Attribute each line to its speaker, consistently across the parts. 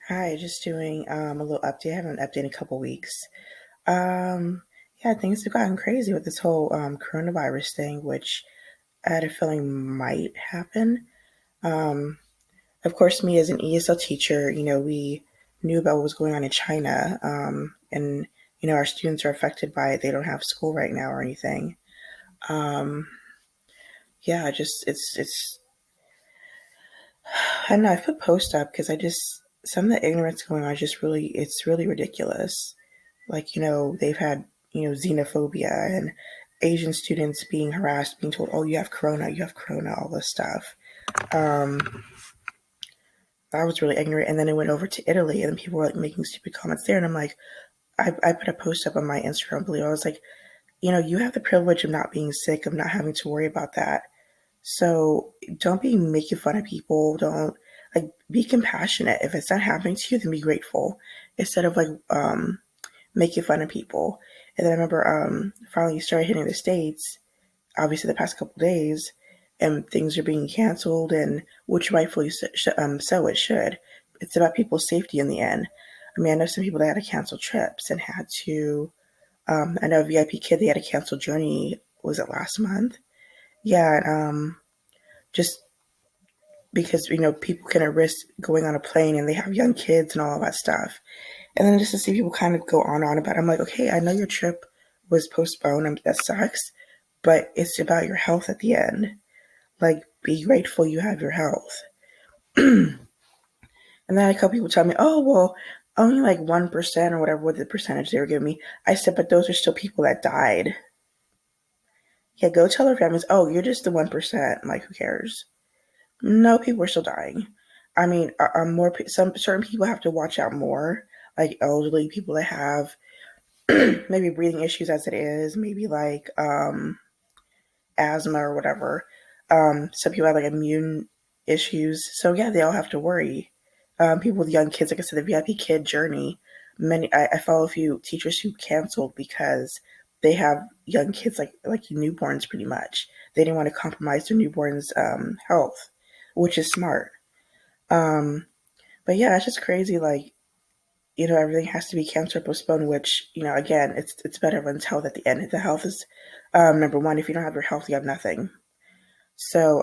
Speaker 1: Hi, just doing a little update. I haven't updated in a couple weeks. Um, yeah, things have gotten crazy with this whole coronavirus thing, which I had a feeling might happen. Um, of course, me as an ESL teacher, we knew about what was going on in China, and our students are affected by it. They don't have school right now or anything. Um, yeah, just it's I don't know. I put post up because I just some of the ignorance going on is just it's really ridiculous. Like, they've had, xenophobia and Asian students being harassed, being told, oh, you have corona, all this stuff. Um, I was really ignorant. And then it went over to Italy and people were like making stupid comments there. And I'm like, I put a post up on my Instagram, I believe. I was like, you have the privilege of not being sick, of not having to worry about that. So don't be making fun of people. Don't like be compassionate. If it's not happening to you, then be grateful instead of making fun of people. And then I remember finally started hitting the States, obviously the past couple days, and things are being canceled, and which rightfully so it should. It's about people's safety in the end. I mean, I know some people that had to cancel trips and had to. I know a VIP Kid, they had to cancel Journey. Was it last month? Yeah, just because people can risk going on a plane and they have young kids and all of that stuff. And then just to see people kind of go on and on about it, I'm like, okay, I know your trip was postponed. That sucks, but it's about your health at the end. Like, be grateful you have your health. And then a couple people tell me, oh, well, only like 1% or whatever was the percentage they were giving me. I said, but those are still people that died. Yeah, go tell their families, oh, you're just the 1%. Like, who cares? No, people are still dying. I mean, more some certain people have to watch out more, like elderly people that have maybe breathing issues as it is, maybe like asthma or whatever. Some people have like immune issues. So yeah, they all have to worry. People with young kids, like I said, the VIP Kid Journey. I follow a few teachers who canceled because they have young kids, like newborns, pretty much. They didn't want to compromise their newborns' health, which is smart. Um, but yeah, it's just crazy. Like, everything has to be canceled or postponed, which, again, it's about everyone's health at the end. The health is number one. If you don't have your health, you have nothing. So,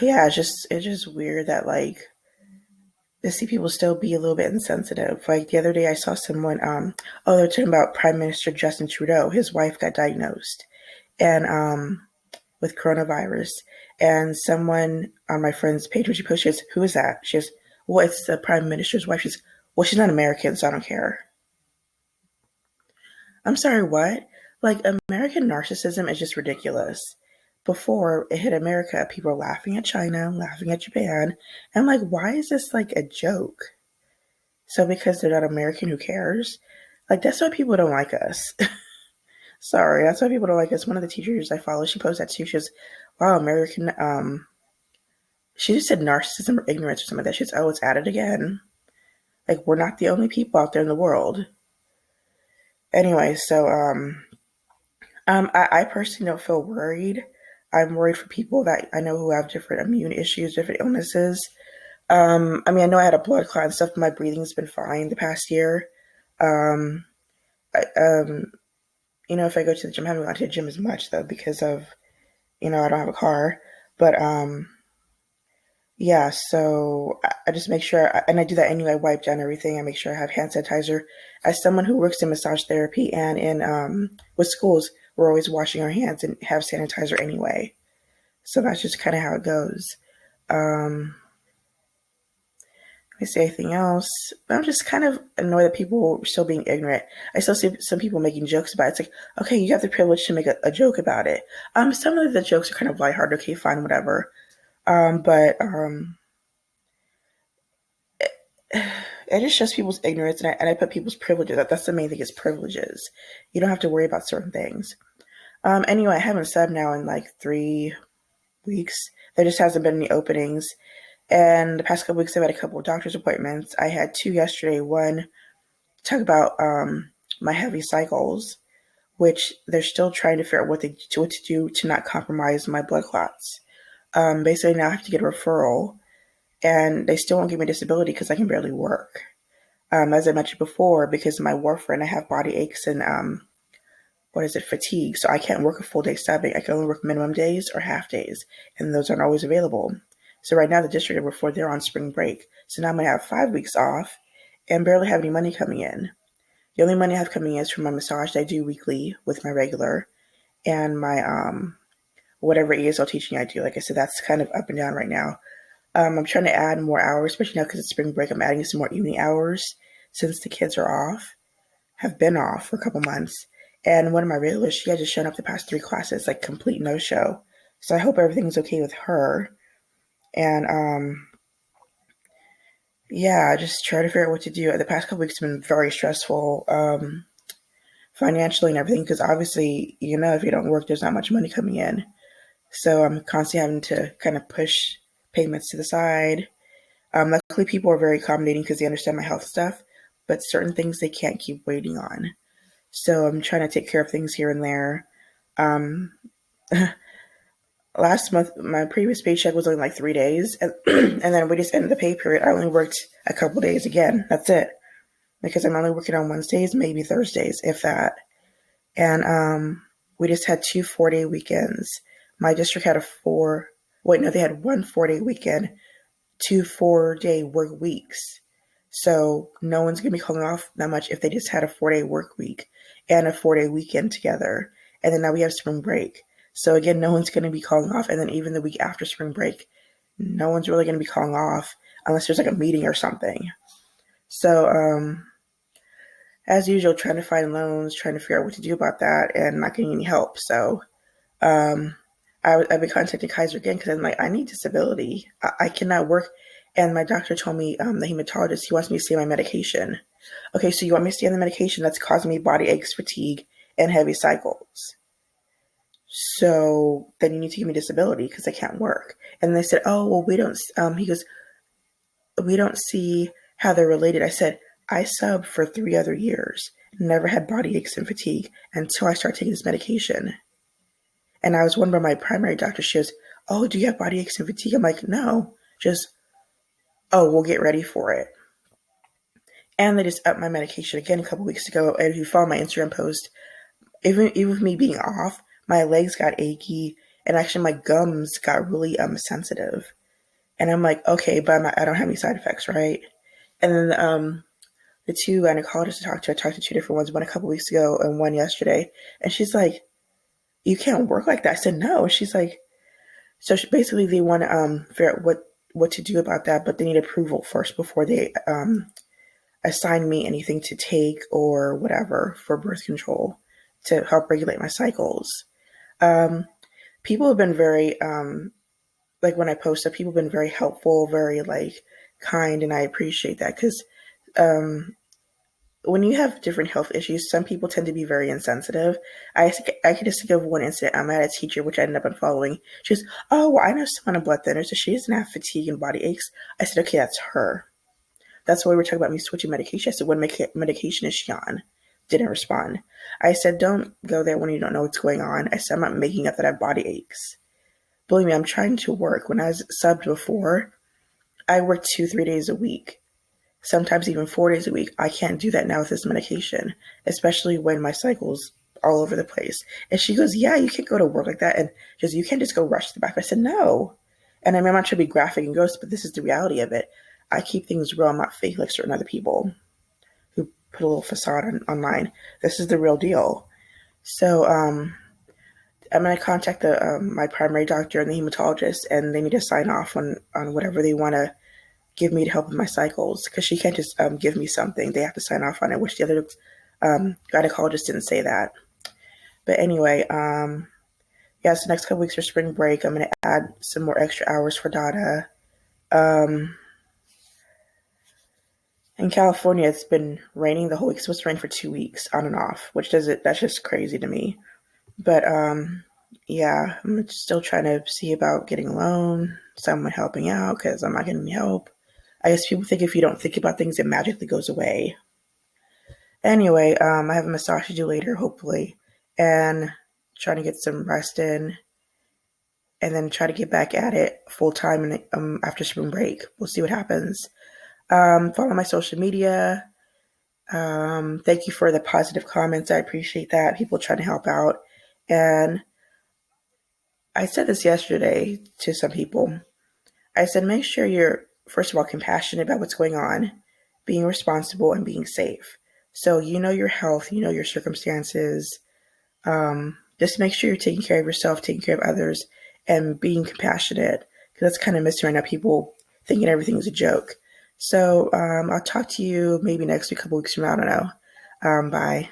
Speaker 1: yeah, it's just weird that like to see people still be a little bit insensitive. Like the other day I saw someone they're talking about Prime Minister Justin Trudeau. His wife got diagnosed and with coronavirus. And someone on my friend's page when she posted, who is that? She goes, well, it's the Prime Minister's wife. She's well, she's not American, so I don't care. I'm sorry, what? Like, American narcissism is just ridiculous. Before it hit America, people were laughing at China, laughing at Japan. And I'm like, why is this like a joke? So because they're not American, who cares? Like, that's why people don't like us. Sorry, that's why people don't like us. One of the teachers I follow, she posted that too. She goes, wow, American, she just said narcissism or ignorance or something like that. She goes, oh, it's at it again. Like, we're not the only people out there in the world. Anyway, so, I personally don't feel worried. I'm worried for people that I know who have different immune issues, different illnesses. I mean, I know I had a blood clot and stuff, but my breathing's been fine the past year. Um, I, if I go to the gym, I haven't gone to the gym as much though because of, I don't have a car. But yeah, so I just make sure, and I do that anyway. I wipe down everything. I make sure I have hand sanitizer. As someone who works in massage therapy and in with schools, we're always washing our hands and have sanitizer anyway. So that's just kind of how it goes. Um, Let me say anything else. But I'm just kind of annoyed that people are still being ignorant. I still see some people making jokes about it. It's like, okay, you have the privilege to make a joke about it. Some of the jokes are kind of lighthearted. Okay, fine, whatever. But it just shows people's ignorance, and I put people's privileges. That's the main thing is privileges. You don't have to worry about certain things. Anyway, I haven't subbed now in like 3 weeks. There just hasn't been any openings. And the past couple weeks, I've had a couple of doctor's appointments. I had two yesterday. One talk about my heavy cycles, which they're still trying to figure out what to do to not compromise my blood clots. Basically, now I have to get a referral, and they still won't give me disability because I can barely work. As I mentioned before, because of my warfarin, I have body aches and fatigue. So I can't work a full day 7. I can only work minimum days or half days, and those aren't always available. So right now, the district before they're on spring break. So now I'm gonna have 5 weeks off, and barely have any money coming in. The only money I have coming in is from my massage that I do weekly with my regular, and my whatever ESL teaching I do. Like I said, that's kind of up and down right now. I'm trying to add more hours, especially now because it's spring break. I'm adding some more evening hours since the kids are off, have been off for a couple months. And one of my regulars, she had just shown up the past 3 classes, like complete no show. So I hope everything's okay with her. And yeah, just try to figure out what to do. The past couple weeks have been very stressful, financially and everything, because obviously, if you don't work, there's not much money coming in. So I'm constantly having to kind of push payments to the side. Luckily, people are very accommodating because they understand my health stuff, but certain things they can't keep waiting on. So I'm trying to take care of things here and there. Um, Last month, my previous paycheck was only like 3 days, and, and then we just ended the pay period. I only worked a couple days again. That's it, because I'm only working on Wednesdays, maybe Thursdays, if that. And we just had 2 4-day weekends. My district had they had one 4-day weekend, 2 4-day work weeks. So no one's going to be calling off that much if they just had a 4-day work week and a 4-day weekend together. And then now we have spring break. So again, no one's going to be calling off. And then even the week after spring break, no one's really going to be calling off unless there's like a meeting or something. So as usual, trying to find loans, trying to figure out what to do about that, and not getting any help. So I've been contacting Kaiser again because I'm like, I need disability. I cannot work. And my doctor told me, the hematologist, he wants me to stay on my medication. Okay, so you want me to stay on the medication that's causing me body aches, fatigue, and heavy cycles. So then you need to give me disability because I can't work. And they said, oh, well, he goes, we don't see how they're related. I said, I subbed for 3 other years, never had body aches and fatigue until I started taking this medication. And I was wondering by my primary doctor, she goes, oh, do you have body aches and fatigue? I'm like, no, just, oh, we'll get ready for it. And they just upped my medication again a couple weeks ago. And if you follow my Instagram post, even with me being off, my legs got achy, and actually my gums got really sensitive. And I'm like, okay, but I don't have any side effects, right? And then the 2 gynecologists I talked to 2 different ones, one a couple weeks ago and one yesterday. And she's like, you can't work like that. I said, no. She's like, so basically they want to figure out what to do about that, but they need approval first before they assign me anything to take or whatever for birth control to help regulate my cycles. People have been very, like when I post up, people have been very helpful, very like kind, and I appreciate that because when you have different health issues, some people tend to be very insensitive. I could just think of one incident. I had a teacher, which I ended up unfollowing. She goes, oh, well, I know someone on blood thinners, so she doesn't have fatigue and body aches. I said, okay, that's her. That's why we were talking about me switching medication. I said, what medication is she on? Didn't respond. I said, don't go there when you don't know what's going on. I said, I'm not making up that I have body aches. Believe me, I'm trying to work. When I was subbed before, I worked 2-3 days a week, sometimes even 4 days a week. I can't do that now with this medication, especially when my cycle's all over the place. And she goes, yeah, you can't go to work like that. And she goes, you can't just go rush to the back. I said, no. And I'm not trying to be graphic and gross, but this is the reality of it. I keep things real. I'm not fake like certain other people who put a little facade online. This is the real deal. So I'm going to contact my primary doctor and the hematologist, and they need to sign off on whatever they want to give me to help with my cycles, because she can't just give me something. They have to sign off on it, which the other gynecologist didn't say that. But anyway, yeah, so next couple weeks for spring break, I'm going to add some more extra hours for Dada. In California, it's been raining the whole week. It's supposed to rain for 2 weeks on and off, that's just crazy to me. But yeah, I'm still trying to see about getting a loan, someone helping out, because I'm not getting any help. I guess people think if you don't think about things, it magically goes away. Anyway, I have a massage to do later, hopefully, and trying to get some rest in. and then try to get back at it full time after spring break. We'll see what happens. Follow my social media. Thank you for the positive comments. I appreciate that. People trying to help out. And I said this yesterday to some people. I said, make sure you're, first of all, compassionate about what's going on, being responsible, and being safe. So you know your health, you know your circumstances. Just make sure you're taking care of yourself, taking care of others, and being compassionate. Because that's kind of missing right now. People thinking everything is a joke. So I'll talk to you maybe next week, a couple weeks from now. I don't know. Bye.